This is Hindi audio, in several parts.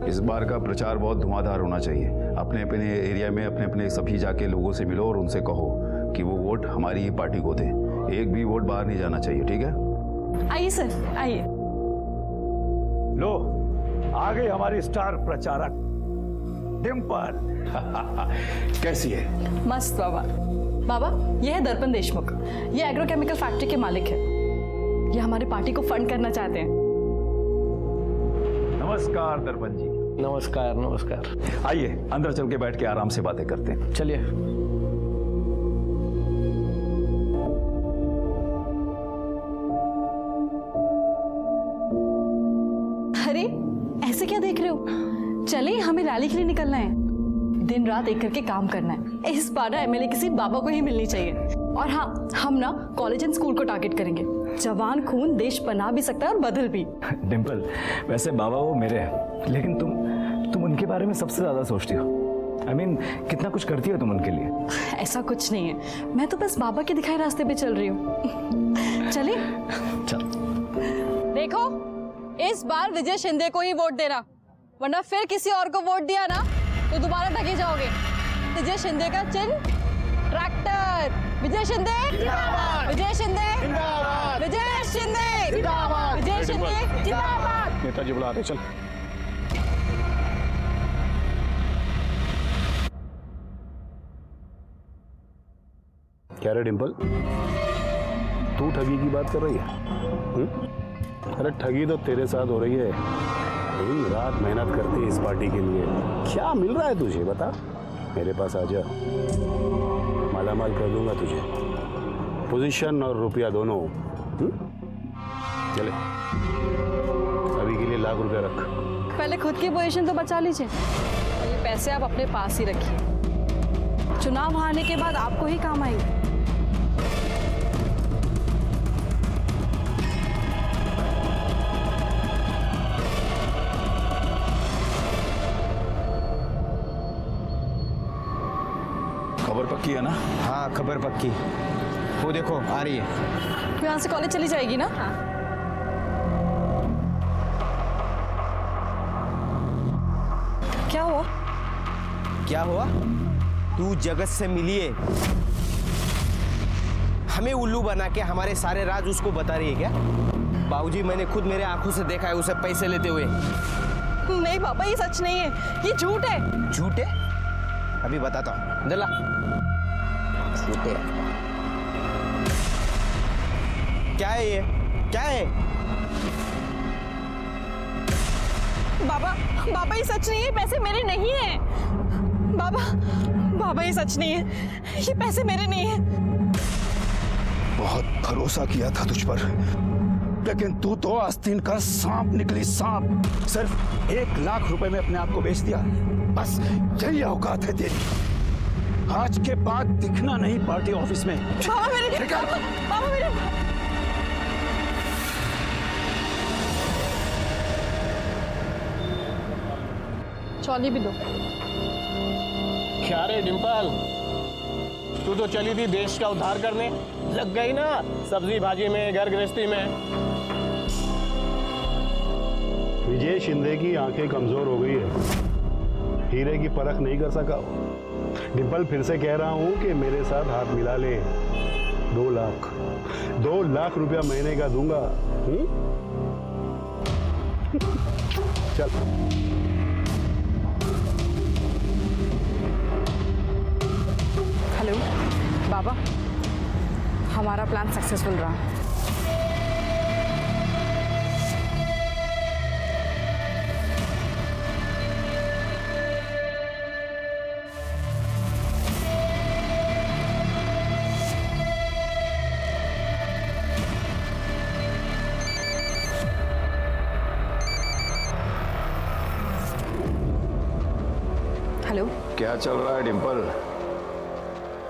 इस बार का प्रचार बहुत धुआंधार होना चाहिए। अपने अपने एरिया में अपने अपने सभी जाके लोगों से मिलो और उनसे कहो कि वो वोट हमारी ही पार्टी को दें। एक भी वोट बाहर नहीं जाना चाहिए, ठीक है? आइए सर, आइए। लो, आ गई हमारी स्टार प्रचारक डिम्पल। कैसी है? मस्त बाबा। बाबा, ये है दर्पण देशमुख। ये एग्रोकेमिकल फैक्ट्री के मालिक है। ये हमारी पार्टी को फंड करना चाहते हैं। नमस्कार दर्पण जी। नमस्कार नमस्कार। आइए अंदर चल के बैठ के आराम से बातें करते हैं। चलिए। अरे ऐसे क्या देख रहे हो? चले, हमें रैली के लिए निकलना है। दिन रात एक करके काम करना है। इस बार ना एमएलए की सीट बाबा को ही मिलनी चाहिए। और हाँ, हम ना कॉलेज एंड स्कूल को टारगेट करेंगे। जवान खून देश बना भी सकता है और बदल भी। डिम्पल, वैसे बाबा वो मेरे हैं, लेकिन तुम उनके बारे में सबसे ज्यादा सोचती हो। I mean, कितना कुछ करती हो तुम उनके लिए। ऐसा कुछ नहीं है, मैं तो बस बाबा के दिखाए रास्ते पे चल रही हूँ। चले? चल। देखो, इस बार विजय शिंदे को ही वोट देना, वरना फिर किसी और को वोट दिया ना तो दोबारा ठगे जाओगे। विजय शिंदे का चिन्ह ट्रैक्टर। विजय शिंदे जिंदाबाद। विजय शिंदे जिंदाबाद। विजय शिंदे जिंदाबाद। विजय शिंदे जिंदाबाद। नेताजी बुला रहे, चल। क्या रे डिम्पल, तू ठगी की बात कर रही है? अरे ठगी तो तेरे साथ हो रही है। दिन रात मेहनत करती है इस पार्टी के लिए। क्या मिल रहा है तुझे, बता। मेरे पास आ जा, मालामाल कर दूंगा तुझे, पोजीशन और रुपया दोनों। चले, अभी के लिए लाख रुपया रख। पहले खुद की पोजीशन तो बचा लीजिए, और ये पैसे आप अपने पास ही रखिए। चुनाव हारने के बाद आपको ही काम आएंगे। खबर पक्की है ना? हाँ, खबर पक्की। वो देखो आ रही है। तो यहाँ से कॉलेज चली जाएगी ना? क्या हुआ? क्या हुआ? तू जगत से मिली है, हमें उल्लू बना के हमारे सारे राज उसको बता रही है क्या? बाबूजी, मैंने खुद मेरे आंखों से देखा है उसे पैसे लेते हुए। नहीं पापा, ये सच नहीं है, ये झूठ है। झूठ है? अभी बताता हूँ, दिला। झूठ है। क्या है ये? क्या है? बाबा ये सच नहीं है, पैसे मेरे नहीं है। बाबा ये सच नहीं है, ये पैसे मेरे नहीं है। बहुत भरोसा किया था तुझ पर, लेकिन तू तो आस्तीन का सांप निकली, सांप। सिर्फ 1 लाख रुपए में अपने आप को बेच दिया। बस यही औकात है तेरी। आज के बाद दिखना नहीं पार्टी ऑफिस में। बाबा मेरे चौली भी दो। क्या रे डिम्पल, तू तो चली थी देश का उद्धार करने, लग गई ना सब्जी भाजी में, घर गृहस्थी में। विजय शिंदे की आंखें कमजोर हो गई है, हीरे की परख नहीं कर सका। डिम्पल, फिर से कह रहा हूं कि मेरे साथ हाथ मिला ले। 2 लाख रुपया महीने का दूंगा। चल। हेलो बाबा, हमारा प्लान सक्सेसफुल रहा। हेलो, क्या चल रहा है डिम्पल?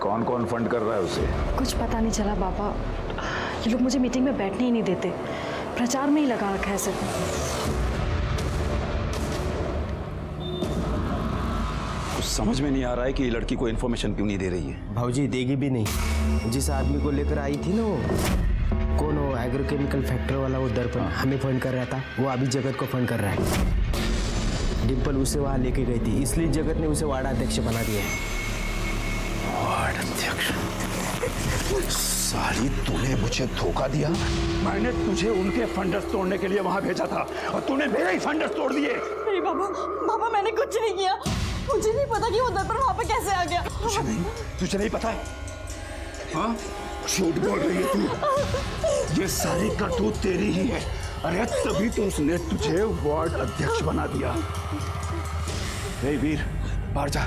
कौन कौन फंड कर रहा है उसे? कुछ पता नहीं चला बाबा। ये लोग मुझे मीटिंग में बैठने ही नहीं देते, प्रचार में ही लगा रखा है सिर्फ। कुछ समझ में नहीं आ रहा है कि ये लड़की को इन्फॉर्मेशन क्यों नहीं दे रही है। भाऊजी देगी भी नहीं। जिस आदमी को लेकर आई थी ना, वो कौन, वो एग्रोकेमिकल फैक्ट्री वाला, वो दर्पण हमें फंड कर रहा था, वो अभी जगत को फंड कर रहा है। डिम्पल उसे वहाँ लेके गई थी, इसलिए जगत ने उसे वार्ड अध्यक्ष बना दिया है। वार्ड अध्यक्ष? साली, तूने मुझे धोखा दिया। मैंने तुझे उनके फंडस तोड़ने के लिए वहां भेजा था और तूने मेरे ही फंडस तोड़ दिए। नहीं बाबा, बाबा मैंने कुछ नहीं किया। मुझे नहीं पता कि वो दर्पण वहां पे कैसे आ गया। तुझे नहीं पता है? हाँ, झूठ बोल रही है तू। ये सारी करतूत तेरी ही है। अरे तभी तो उसने तुझे वार्ड अध्यक्ष बना दिया। हे वीर, बाहर जा।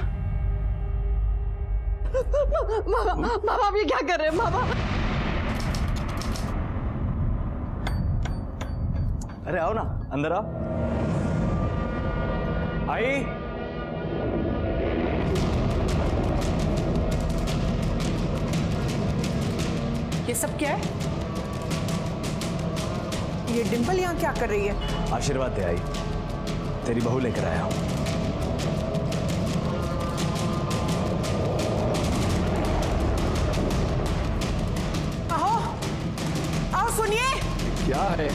बाबा आप ये क्या कर रहे हैं बाबा? अरे आओ ना, अंदर आओ। आई। ये सब क्या है? ये डिम्पल यहाँ क्या कर रही है? आशीर्वाद दे आई, तेरी बहू लेकर आया हूं। आओ, आओ सुनिए। क्या है?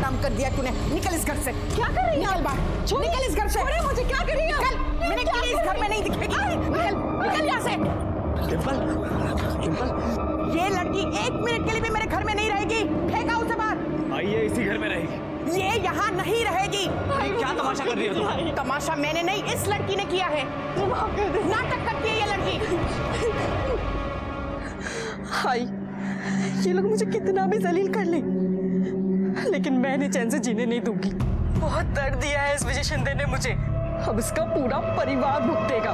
काम कर दिया तूने। निकल इस घर से। क्या कर रही है? निकल बाहर। निकल इस घर से। छोड़िए मुझे। क्या कर रही है? निकल। मैंने कहा इस घर में नहीं दिखेगी। निकल, निकल यहाँ से। डिम्पल, डिम्पल, ये लड़की एक मिनट के लिए भी मेरे घर में नहीं रहेगी। फेंका उसे बाहर। आइए इसी घर में रहेगी। ये यहाँ नहीं रहेगी। क्या तमाशा कर रही हो तुम? तमाशा मैंने नहीं, इस लड़की ने किया है। नाटक करती है ये लड़की। हाय, ये लोग मुझे कितना भी जलील कर ले, लेकिन मैंने चैन से जीने नहीं दूंगी। बहुत दर्द दिया है इस विजय शिंदे ने मुझे। अब इसका पूरा परिवार भुगतेगा।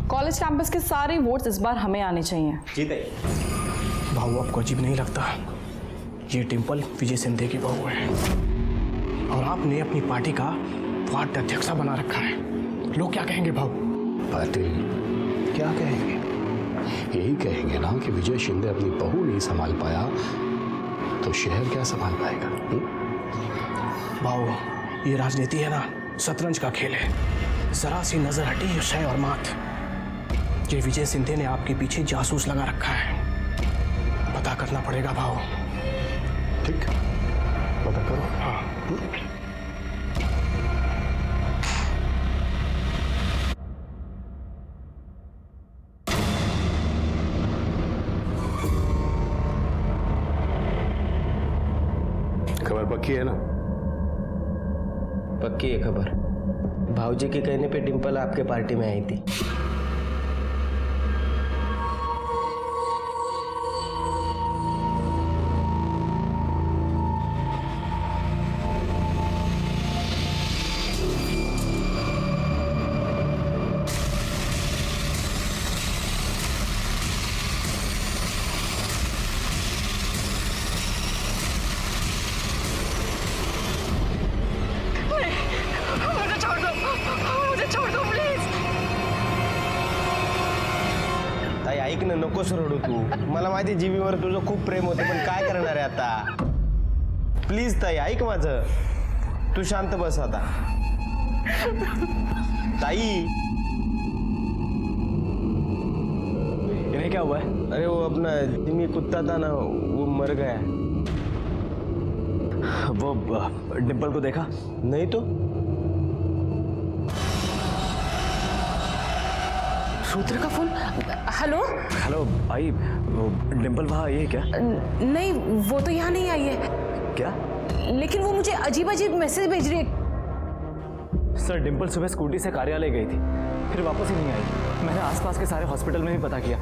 कॉलेज कैंपस के सारे वोट्स इस बार हमें आने चाहिए। जीते। भाऊ आपको अजीब नहीं लगता? ये डिम्पल विजय शिंदे की बहू है और आपने अपनी पार्टी का वार्ड अध्यक्ष बना रखा है। लोग क्या कहेंगे भाऊ? पाटिल, क्या कहेंगे? यही कहेंगे ना कि विजय शिंदे अपनी बहू नहीं संभाल पाया तो शहर क्या संभाल पाएगा? भाऊ, ये राजनीति है ना, शतरंज का खेल है। जरा सी नजर हटी शय और मात। ये विजय शिंदे ने आपके पीछे जासूस लगा रखा है। पता करना पड़ेगा भाऊ। ठीक, पता करो। हाँ। खबर पक्की है ना? पक्की है खबर। भाऊजी के कहने पे डिम्पल आपके पार्टी में आई थी। ताई ऐक ना, नकोस रडू तू। मला माहिती जीवीवर तुझं खूप प्रेम होतं, पण काय करणार आहे आता? प्लीज ताई ऐक माझं, तू शांत बस आता। ताई, इन्हें क्या हुआ है? अरे वो अपना जिमी कुत्ता था ना, वो मर गया। वो डिम्पल को देखा? नहीं तो। रुद्र का फोन। हेलो। हेलो आई, वो डिम्पल वहाँ आई है क्या? नहीं, वो तो यहाँ नहीं आई है। क्या? लेकिन वो मुझे अजीब अजीब मैसेज भेज रही है। सर, डिम्पल सुबह स्कूटी से कार्यालय गई थी, फिर वापस ही नहीं आई। मैंने आसपास के सारे हॉस्पिटल में भी पता किया,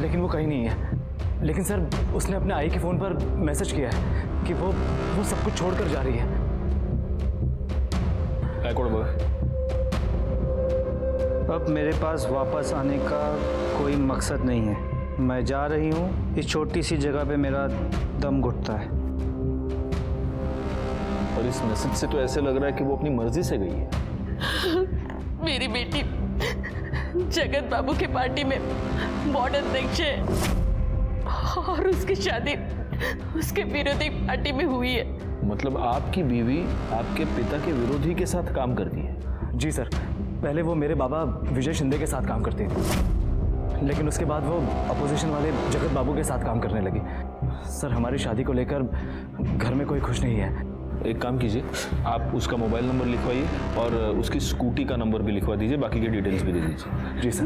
लेकिन वो कहीं नहीं है। लेकिन सर, उसने अपने आई के फ़ोन पर मैसेज किया है कि वो सब कुछ छोड़कर जा रही है। अब मेरे पास वापस आने का कोई मकसद नहीं है। मैं जा रही हूँ। इस छोटी सी जगह पे मेरा दम घुटता है। और इस मैसेज से तो ऐसे लग रहा है कि वो अपनी मर्जी से गई है। मेरी बेटी जगत बाबू के पार्टी में वार्ड अध्यक्ष है और उसकी शादी उसके विरोधी पार्टी में हुई है। मतलब आपकी बीवी आपके पिता के विरोधी के साथ काम करती है? जी सर, पहले वो मेरे बाबा विजय शिंदे के साथ काम करती थी, लेकिन उसके बाद वो अपोजिशन वाले जगत बाबू के साथ काम करने लगी। सर, हमारी शादी को लेकर घर में कोई खुश नहीं है। एक काम कीजिए, आप उसका मोबाइल नंबर लिखवाइए और उसकी स्कूटी का नंबर भी लिखवा दीजिए, बाकी की डिटेल्स भी दे दीजिए। जी सर।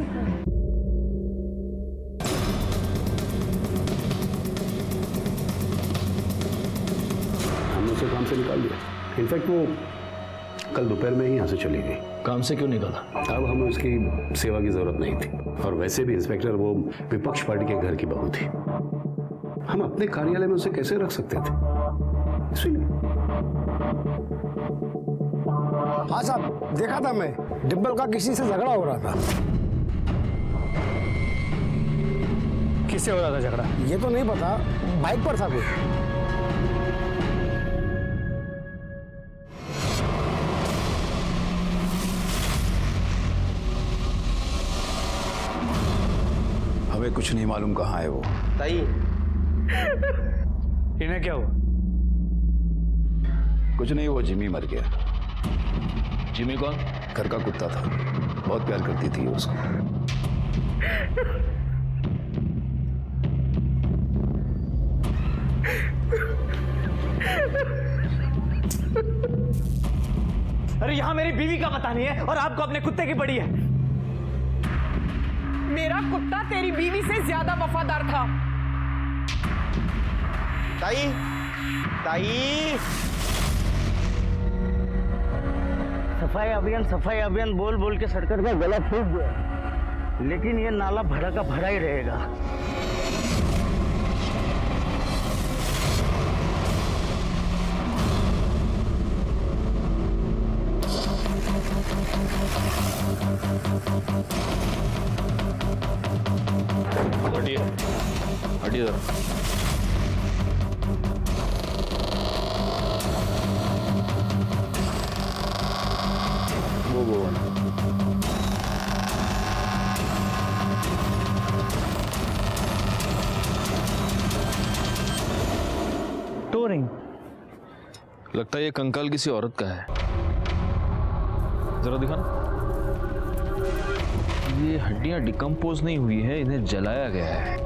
हमने उसे काम से निकाल दिया। इनफैक्ट वो कल दोपहर में ही यहाँ से चली गई। काम से क्यों निकाला? अब हमें उसकी सेवा की जरूरत नहीं थी, और वैसे भी इंस्पेक्टर वो विपक्ष पार्टी के घर की बहू थी। हम अपने कार्यालय में उसे कैसे रख सकते थे, इसलिए। हाँ साहब, देखा था मैं, डिम्पल का किसी से झगड़ा हो रहा था। किससे हो रहा था झगड़ा? ये तो नहीं पता, बाइक पर था कोई। हमें कुछ नहीं मालूम कहाँ है वो। ताई, इन्हें क्या हुआ? कुछ नहीं, वो जिमी मर गया। जिमी कौन? घर का कुत्ता था, बहुत प्यार करती थी उसको। अरे यहाँ मेरी बीवी का पता नहीं है और आपको अपने कुत्ते की पड़ी है। मेरा कुत्ता तेरी बीवी से ज्यादा वफादार था। ताई, ताई। सफाई अभियान बोल बोल के सरकार का गला फूट गया, लेकिन ये नाला भरा का भरा ही रहेगा। हटिए, हटिए जरा। वो टोरिंग लगता है ये कंकाल किसी औरत का है। जरा दिखाना। ये हड्डियां डिकम्पोज नहीं हुई है, इन्हें जलाया गया है।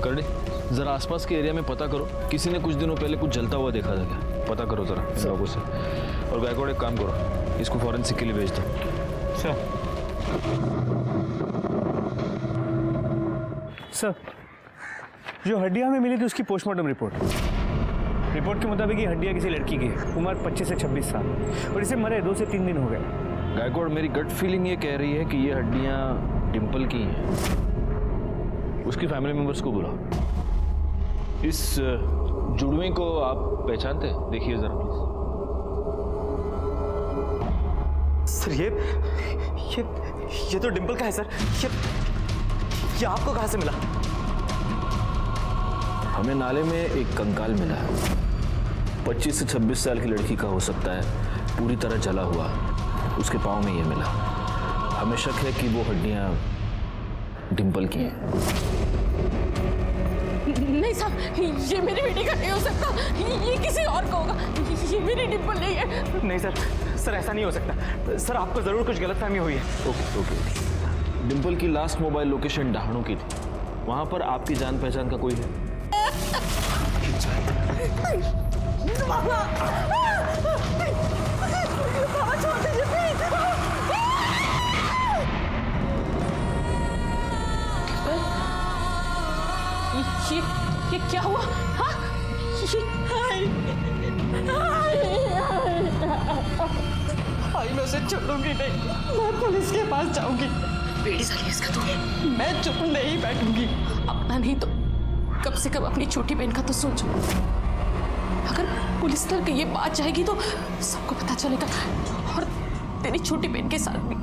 करने जरा आसपास के एरिया में पता करो, किसी ने कुछ दिनों पहले कुछ जलता हुआ देखा था क्या? पता करो जरा इन लोगों से। और गायकवाड़ एक काम करो, इसको फॉरेंसिक के लिए भेज दो। सर, जो हड्डियां हमें मिली थी उसकी पोस्टमार्टम रिपोर्ट के मुताबिक ये हड्डियां किसी लड़की की है, उम्र 25 से 26 साल, और इसे मरे 2 से 3 दिन हो गए। गायकवाड़, मेरी गट फीलिंग ये कह रही है कि ये हड्डियां डिम्पल की हैं। उसकी फैमिली मेंबर्स को बुलाओ। इस जुड़वे को आप पहचानते हैं? देखिए जरा प्लीज। सर, ये तो डिम्पल का है सर। ये आपको कहाँ से मिला? हमें नाले में एक कंकाल मिला है, 25 से 26 साल की लड़की का हो सकता है, पूरी तरह जला हुआ। उसके पाँव में ये मिला। हमें शक है कि वो हड्डियां डिम्पल की हैं। नहीं साहब, ये मेरी बेटी का नहीं हो सकता, ये किसी और का होगा। ये मेरी डिम्पल नहीं है। नहीं सर, ऐसा नहीं हो सकता। सर, आपको जरूर कुछ गलतफहमी हुई है। ओके। डिम्पल की लास्ट मोबाइल लोकेशन डहाणू की थी, वहां पर आपकी जान पहचान का कोई है? ये क्या हुआ? हाँ? मैं उसे छोड़ूंगी नहीं, मैं पुलिस के पास जाऊंगी। बेटी साली इसका तो मैं चुप नहीं बैठूंगी। अपना नहीं तो कम से कम अपनी छोटी बहन का तो सोचो। अगर पुलिस तक ये बात जाएगी तो सबको पता चलेगा, और तेरी छोटी बहन के साथ भी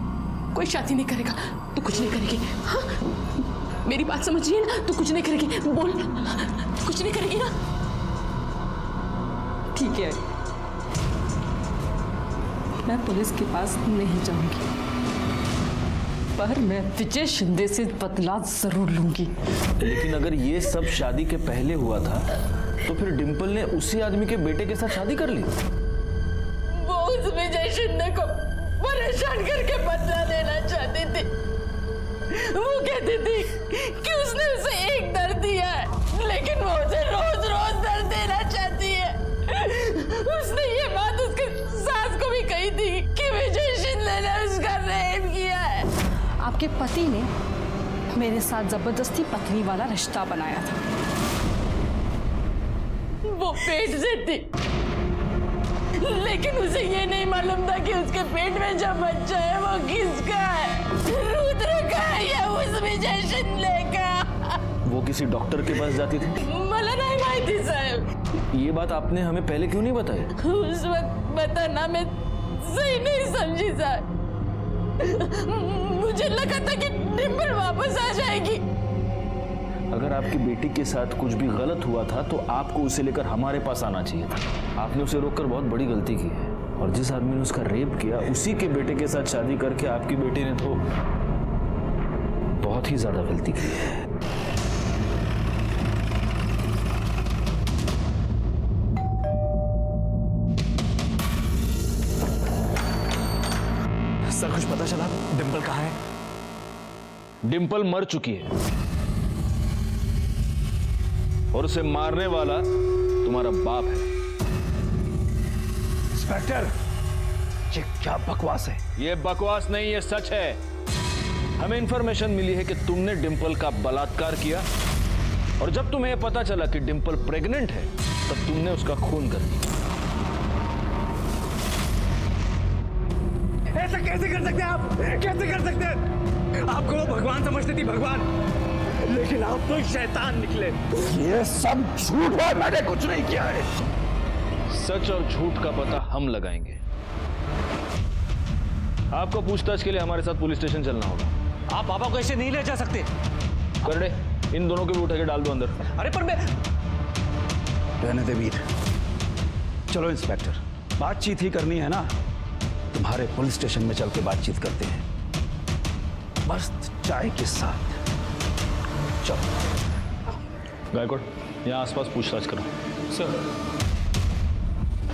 कोई शादी नहीं करेगा तो कुछ नहीं करेगी। हाँ, मेरी बात समझ रही है ना? तो कुछ नहीं करेगी, बोल, कुछ नहीं करेगी ना? ठीक है, मैं पुलिस के पास नहीं जाऊंगी, पर मैं विजय शिंदे से बदला जरूर लूंगी। लेकिन अगर ये सब शादी के पहले हुआ था तो फिर डिंपल ने उसी आदमी के बेटे के साथ शादी कर ली? वो उस विजय शिंदे को परेशान करके बदला लेना चाहती थी। वो कहती थी कि उसने उसे एक दर्द दिया है, लेकिन वो उसे रोज रोज दर्द देना चाहती है। उसने ये बात उसके सास को भी कही थी कि विजय शिंदे ने उसका रेप किया है। आपके पति ने मेरे साथ जबरदस्ती पत्नी वाला रिश्ता बनाया था। वो पेट से थी, लेकिन उसे ये नहीं मालूम था कि उसके पेट में जो बच्चा है वो किसका है, रुद्र का है या उस विजय शिंदे का। वो किसी डॉक्टर के पास जाती थी? मला नहीं माहिती साहब। ये बात आपने हमें पहले क्यों नहीं बताई? उस वक्त बताना मैं सही नहीं समझी साहब। मुझे लगा था कि डिंपल वापस आ जाएगी। अगर आपकी बेटी के साथ कुछ भी गलत हुआ था तो आपको उसे लेकर हमारे पास आना चाहिए था। आपने उसे रोककर बहुत बड़ी गलती की है, और जिस आदमी ने उसका रेप किया उसी के बेटे के साथ शादी करके आपकी बेटी ने तो बहुत ही ज्यादा गलती की है। सर कुछ पता चला डिंपल कहाँ है? डिंपल मर चुकी है और उसे मारने वाला तुम्हारा बाप है। इंस्पेक्टर, ये क्या बकवास है? ये बकवास नहीं, ये सच है। हमें इंफॉर्मेशन मिली है कि तुमने डिंपल का बलात्कार किया, और जब तुम्हें पता चला कि डिंपल प्रेग्नेंट है तब तुमने उसका खून कर दिया। ऐसा कैसे कर सकते हैं आप? कैसे कर सकते हैं? आपको वो भगवान समझती थी, भगवान, लेकिन आप तो शैतान निकले। ये सब झूठ है, मैंने कुछ नहीं किया है। सच और झूठ का पता हम लगाएंगे। आपको पूछताछ के लिए हमारे साथ पुलिस स्टेशन चलना होगा। आप पापा को ऐसे नहीं ले जा सकते। कर दे, इन दोनों को भी उठा के डाल दो अंदर। अरे पर मैं रहने दे वीर। चलो इंस्पेक्टर, बातचीत ही करनी है ना, तुम्हारे पुलिस स्टेशन में चल के बातचीत करते हैं, मस्त चाय के साथ। चलो। गायकवाड़, यहाँ आसपास पूछताछ करो। सर,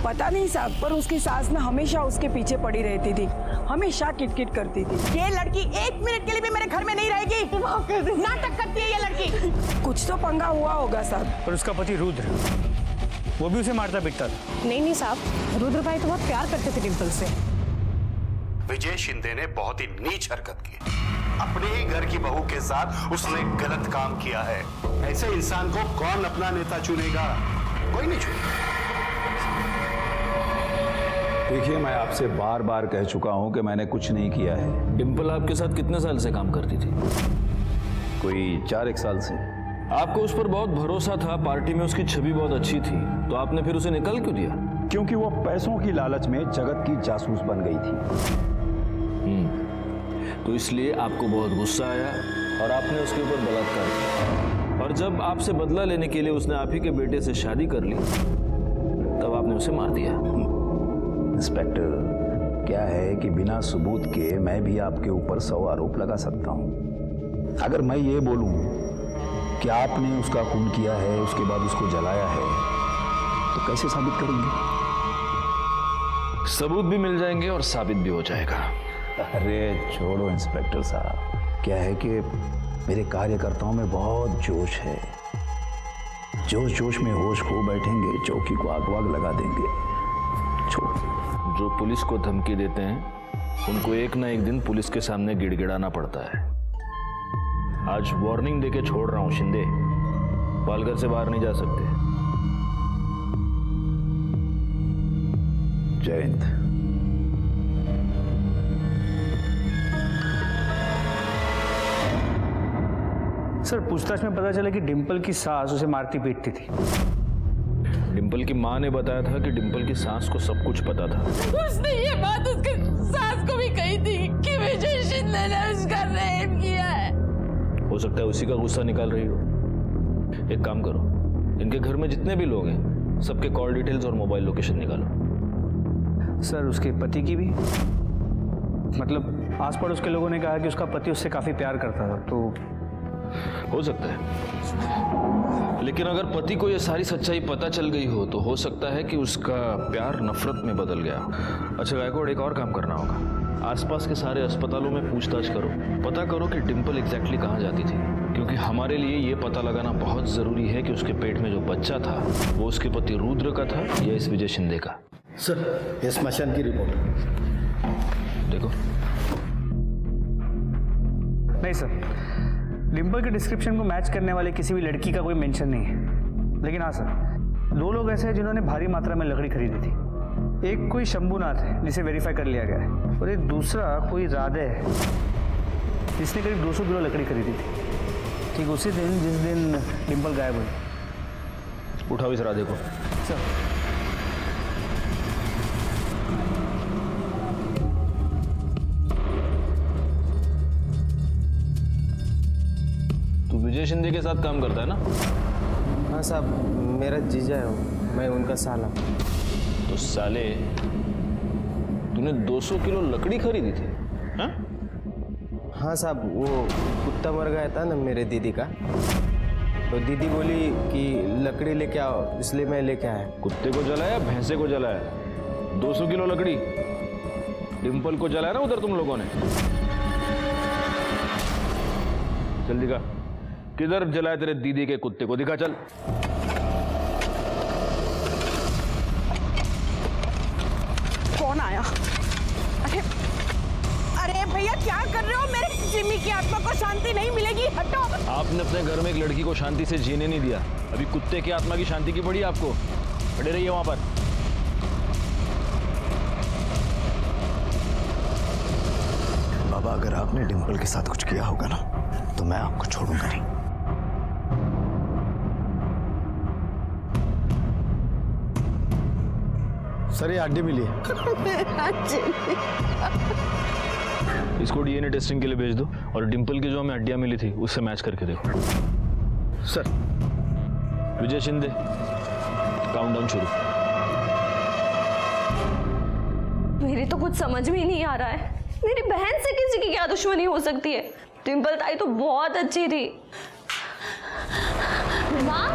पता नहीं साहब, पर उसकी सास ना हमेशा उसके पीछे पड़ी रहती थी, हमेशा किटकिट करती थी। ये लड़की एक मिनट के लिए भी मेरे घर में नहीं रहेगी। नाटक करती है ये लड़की। कुछ तो पंगा हुआ होगा साहब। पर उसका पति रुद्र, वो भी उसे मारता पीटता था। नहीं साहब, रुद्र भाई तो बहुत प्यार करते थे डिंपल से। विजय शिंदे ने बहुत ही नीच हरकत की। अपने ही घर की बहू के साथ उसने गलत काम किया है। ऐसे इंसान को कौन अपना नेता चुनेगा? कोई नहीं चुनेगा। देखिए, मैं आपसे बार बार कह चुका हूं कि मैंने कुछ नहीं किया है। डिंपल आपके साथ कितने साल से काम करती थी? कोई 4-1 साल से। आपको उस पर बहुत भरोसा था, पार्टी में उसकी छवि बहुत अच्छी थी, तो आपने फिर उसे निकाल क्यों दिया? क्योंकि वो पैसों की लालच में जगत की जासूस बन गई थी। तो इसलिए आपको बहुत गुस्सा आया और आपने उसके ऊपर बलात्कार किया, और जब आपसे बदला लेने के लिए उसने आप ही के बेटे से शादी कर ली तब आपने उसे मार दिया। इंस्पेक्टर, क्या है कि बिना सबूत के मैं भी आपके ऊपर 100 आरोप लगा सकता हूं। अगर मैं ये बोलूं कि आपने उसका खून किया है, उसके बाद उसको जलाया है, तो कैसे साबित करेंगे? सबूत भी मिल जाएंगे और साबित भी हो जाएगा। अरे छोड़ो इंस्पेक्टर साहब, क्या है कि मेरे कार्यकर्ताओं में बहुत जोश है। जोश जोश में होश खो बैठेंगे, चौकी को आग वाग लगा देंगे। छोड़ो। जो पुलिस को धमकी देते हैं उनको एक ना एक दिन पुलिस के सामने गिड़गिड़ाना पड़ता है। आज वार्निंग देके छोड़ रहा हूं शिंदे, पालघर से बाहर नहीं जा सकते। जय हिंद। सर, पूछताछ में पता चला कि डिंपल की सास उसे मारती पीटती थी। डिंपल की माँ ने बताया था कि डिंपल की सास को सब कुछ पता था। उसने ये बात उसके सास को भी कही थी कि विजय शिंदे ने उसका रेप किया है। हो सकता है उसी का गुस्सा निकाल रही हो। एक काम करो, इनके घर में जितने भी लोग हैं सबके कॉल डिटेल्स और मोबाइल लोकेशन निकालो। सर, उसके पति की भी? मतलब आस पड़ोस के लोगों ने कहा कि उसका पति उससे काफी प्यार करता था, तो हो सकता है, लेकिन अगर पति को यह सारी सच्चाई पता चल गई हो तो हो सकता है कि उसका प्यार नफरत में बदल गया। अच्छा गायकवाड़, एक और काम करना होगा। आसपास के सारे अस्पतालों में पूछताछ करो, पता करो कि डिम्पल एग्जैक्टली कहाँ जाती थी, क्योंकि हमारे लिए ये पता लगाना बहुत जरूरी है कि उसके पेट में जो बच्चा था वो उसके पति रुद्र का था या इस विजय शिंदे का। सर, ये स्मशान की रिपोर्ट। देखो। नहीं सर, डिम्पल के डिस्क्रिप्शन को मैच करने वाले किसी भी लड़की का कोई मेंशन नहीं है। लेकिन हाँ सर, 2 लोग ऐसे हैं जिन्होंने भारी मात्रा में लकड़ी खरीदी थी। एक कोई शंभुनाथ है जिसे वेरीफाई कर लिया गया है, और एक दूसरा कोई राधे है जिसने करीब 200 किलो लकड़ी खरीदी थी, ठीक उसी दिन जिस दिन डिम्पल गायब हुई। उठाओ इस राधे को। सर। तू विजय शिंदे के साथ काम करता है ना? हाँ साहब, मेरा जीजा है, मैं उनका साला। तो साले, तूने 200 किलो लकड़ी खरीदी थी? हाँ? हाँ साहब, वो कुत्ता मर गया था ना मेरे दीदी का, तो दीदी बोली कि लकड़ी लेके आओ, इसलिए मैं लेके आया। कुत्ते को जलाया, भैंसे को जलाया? 200 किलो लकड़ी डिम्पल को जलाया ना उधर तुम लोगों ने? जल्दी का, किधर जलाया तेरे दीदी के कुत्ते को? दिखा चल। कौन आया? अरे भैया क्या कर रहे हो? मेरे जिमी की आत्मा को शांति नहीं मिलेगी, हटो। आपने अपने घर में एक लड़की को शांति से जीने नहीं दिया, अभी कुत्ते की आत्मा की शांति की पड़ी आपको? खड़े रहिए वहां पर। बाबा, अगर आपने डिम्पल के साथ कुछ किया होगा ना तो मैं आपको छोड़ूंगा नहीं। सर, ये हड्डी मिली है। इसको डीएनए टेस्टिंग के लिए भेज दो और डिम्पल की जो हमें हड्डियां मिली थी उससे मैच करके देखो। सर। विजय शिंदे, काउंटडाउन शुरू। मेरी तो कुछ समझ में ही नहीं आ रहा है, मेरी बहन से किसी की क्या दुश्मनी हो सकती है? डिम्पल ताई तो बहुत अच्छी थी। माँ,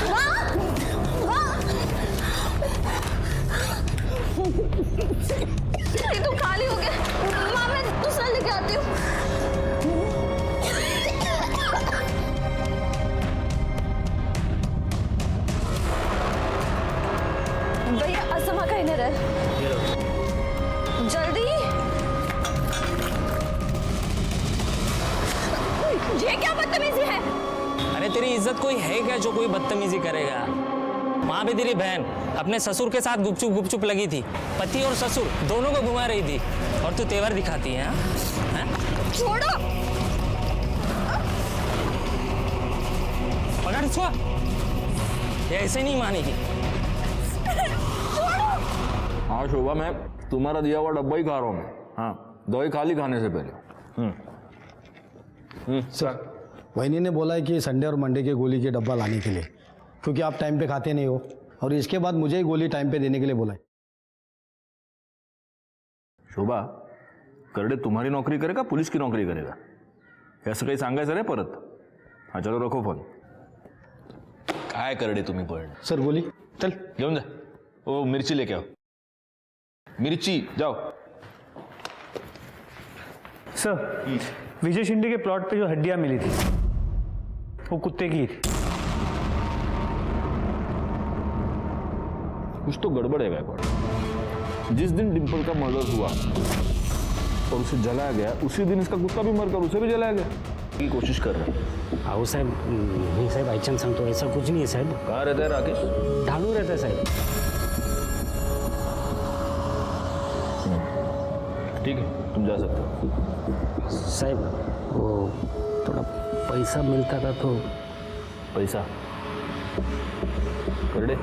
माँ, माँ, ये तो खाली हो गया। माँ, मैं दूसरा लेके आती हूँ। भैया, असमा का इनर है, जल्दी। ये क्या बदतमीजी है? अरे तेरी इज्जत कोई है क्या जो कोई बदतमीजी करेगा? वहाँ पे तेरी बहन अपने ससुर के साथ गुपचुप गुपचुप लगी थी, पति और ससुर दोनों को घुमा रही थी, और तू तेवर दिखाती है? छोड़ो। पकड़ छुआ, ये ऐसे नहीं मानेगी। हाँ शोभा, मैं तुम्हारा दिया हुआ डब्बा ही खा रहा हूँ। हाँ, दवाई खा ली खाने से पहले। सर, वहीनी ने बोला है कि संडे और मंडे के गोली के डब्बा लाने के लिए, क्योंकि आप टाइम पे खाते नहीं हो, और इसके बाद मुझे ही गोली टाइम पे देने के लिए बोला है। शोभा, करडे तुम्हारी नोकरी करेगा, पुलिस की नोकरी करेगा? असं काही सांगायचं रे परत? हाँ चलो, रखो फोन। काय करडे तुम्ही पण? सर, गोली चल घेऊन जा। ओ, मिर्ची लेके आओ, मिर्ची, जाओ। सर, विजय शिंदे के प्लॉट पे जो हड्डियां मिली थी वो कुत्ते की थी। कुछ तो गड़बड़ है गायकवाड़। जिस दिन डिम्पल का मर्डर हुआ और उसे जलाया गया, उसी दिन इसका कुत्ता भी मरकर उसे भी जलाया गया की कोशिश कर रहा है। आओ साहब, नहीं साहब, आईचन सांगतो, ऐसा कुछ नहीं है साहब। कहाँ रहता है राकेश? ढालू रहता है साहब। ठीक है, तुम जा सकते हो। साहब, वो थोड़ा पैसा मिलता था तो। पैसा? करडे,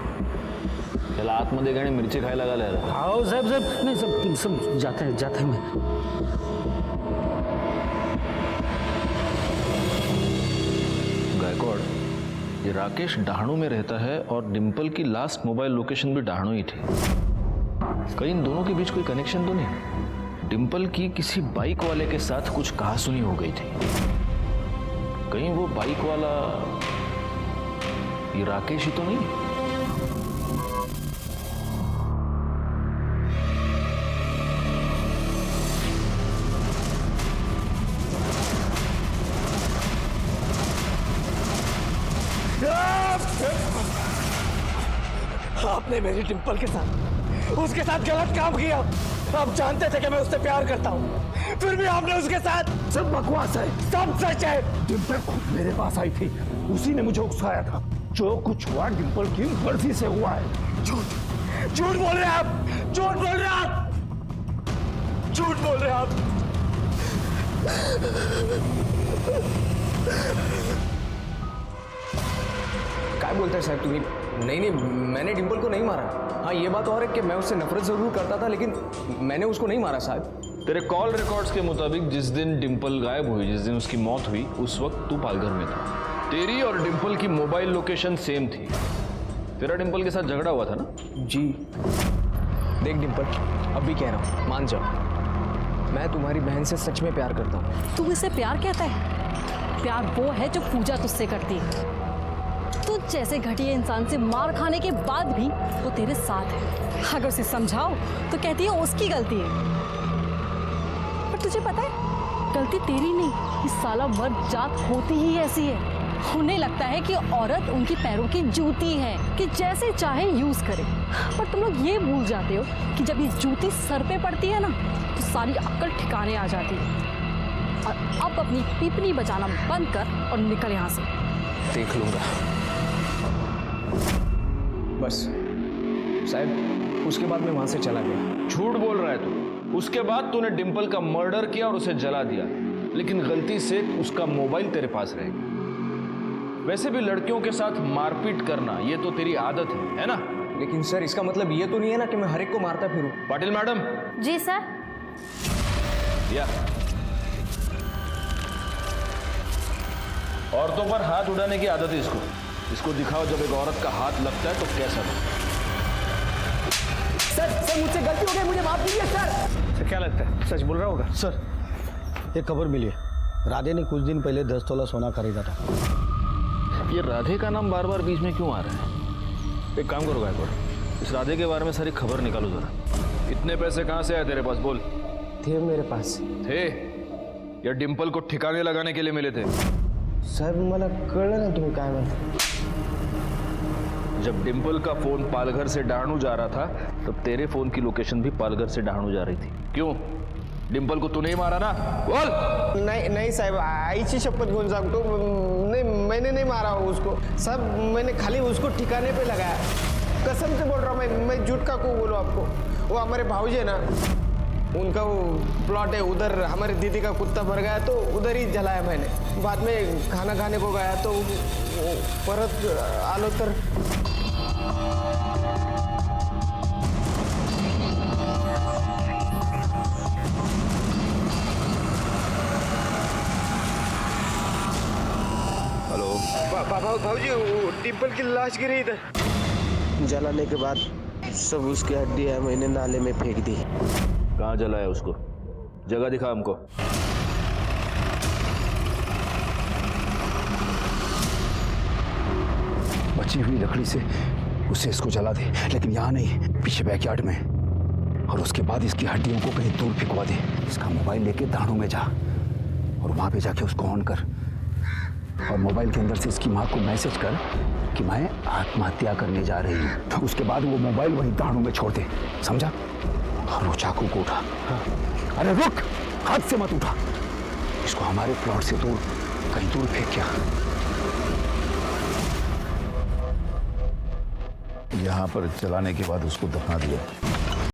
त्याला आतमध्ये गाणी मिरची खायला घालायला। आओ साहब, साहब नहीं, सब जाते हैं मैं। गायकवाड़, ये राकेश डहाणू में रहता है और डिम्पल की लास्ट मोबाइल लोकेशन भी डहाणू ही थी। कहीं इन दोनों के बीच कोई कनेक्शन तो नहीं? डिम्पल की किसी बाइक वाले के साथ कुछ कहासुनी हो गई थी। कहीं वो बाइक वाला ये राकेश ही तो नहीं? आपने मेरी डिंपल के साथ उसके साथ गलत काम किया। आप जानते थे कि मैं उससे प्यार करता हूँ, फिर भी आपने उसके साथ। सब बकवास है, सब सच है। डिंपल खुद मेरे पास आई थी, उसी ने मुझे उकसाया था। जो कुछ हुआ डिंपल की मर्जी से हुआ है। झूठ झूठ बोल रहे हैं आप, झूठ बोल रहे हैं आप, झूठ बोल रहे हैं आप। क्या बोलते हैं साहब तुम्हें? नहीं, मैंने डिंपल को नहीं मारा। हाँ, ये बात और है कि मैं उससे नफरत जरूर करता था, लेकिन मैंने उसको नहीं मारा साहब। तेरे कॉल रिकॉर्ड्स के मुताबिक जिस दिन डिंपल गायब हुई, जिस दिन उसकी मौत हुई, उस वक्त तू पालघर में था। तेरी और डिंपल की मोबाइल लोकेशन सेम थी। तेरा डिंपल के साथ झगड़ा हुआ था ना? जी। देख डिंपल, अब भी कह रहा हूँ, मान जाओ, मैं तुम्हारी बहन से सच में प्यार करता हूँ। तू इसे प्यार कहता है? प्यार वो है जो पूजा तुझसे करती है। तू जैसे घटिया इंसान से मार खाने के बाद भी वो तेरे साथ है। अगर उसे समझाओ तो कहती है उसकी गलती है। पर तुझे पता है, गलती तेरी नहीं, इस साला मर्द जात होती ही ऐसी है। उन्हें लगता है कि औरत उनकी पैरों की जूती है, कि जैसे चाहे यूज करे। पर तुम लोग ये भूल जाते हो कि जब ये जूती सर पे पड़ती है ना, तो सारी अक्ल ठिकाने आ जाती है। और अब अपनी पीपनी बजाना बंद कर और निकल यहाँ से। देख लूंगा। बस साहब, उसके बाद मैं वहां से चला गया। झूठ बोल रहा है तू। उसके बाद तूने डिंपल का मर्डर किया और उसे जला दिया, लेकिन गलती से उसका मोबाइल तेरे पास रहेगा। वैसे भी लड़कियों के साथ मारपीट करना ये तो तेरी आदत है ना? लेकिन सर, इसका मतलब ये तो नहीं है ना कि मैं हर एक को मारता फिरूं। पाटिल मैडम। जी सर। या औरतों पर हाथ उड़ाने की आदत है इसको। इसको दिखाओ, जब एक औरत का हाथ लगता है तो कैसा लगता है। सर मुझसे गलती हो गई, मुझे माफ कीजिए सर। क्या लगता है सच बोल रहा होगा? सर, एक खबर मिली है, राधे ने कुछ दिन पहले 10 तोला सोना खरीदा था। ये राधे का नाम बार बार बीच में क्यों आ रहा है? एक काम करो गायकवाड़, इस राधे के बारे में सारी खबर निकालो जरा। इतने पैसे कहाँ से आए तेरे पास? बोल। थे मेरे पास। थे या डिंपल को ठिकाने लगाने के लिए मिले थे? साहेब, मला कळलं ना तुम्ही काय म्हणता। जब डिंपल का फोन पालघर से डहाणू जा रहा था, तब तेरे फोन की लोकेशन भी पालघर से डहाणू जा रही थी। क्यों? डिंपल को तू नहीं मारा ना? बोल। नहीं साहब, आईची शपथ घेऊन सांगतो, नहीं, मैंने नहीं मारा उसको साहब। मैंने खाली उसको ठिकाने पे लगाया, कसम से बोल रहा हूँ मैं झूठ का को बोलूँ आपको। वो हमारे भाऊजी है ना, उनका वो प्लॉट है उधर, हमारी दीदी का कुत्ता मर गया तो उधर ही जलाया मैंने। बाद में खाना खाने को गया तो परत आलो तर भाऊजी, डिंपल की लाश गिरी इधर। जलाने के बाद सब उसकी हड्डियां मैंने नाले में फेंक दी। कहाँ जलाया उसको? जगह दिखा हमको। बची हुई लकड़ी से उसे इसको जला दे, लेकिन यहाँ नहीं, पीछे बैकयार्ड में। और उसके बाद इसकी हड्डियों को कहीं दूर फेंकवा दे। इसका मोबाइल लेके दाणू में जा और वहां पे जाके उसको ऑन कर, और मोबाइल के अंदर से इसकी माँ को मैसेज कर कि मैं आत्महत्या करने जा रही हूँ। तो उसके बाद वो मोबाइल वहीं दाणू में छोड़ दे, समझा? और वो चाकू को उठा। अरे रुक, हाथ से मत उठा, इसको हमारे प्लॉट से दूर, कहीं दूर फेंक क्या। यहाँ पर जलाने के बाद उसको दफना दिया।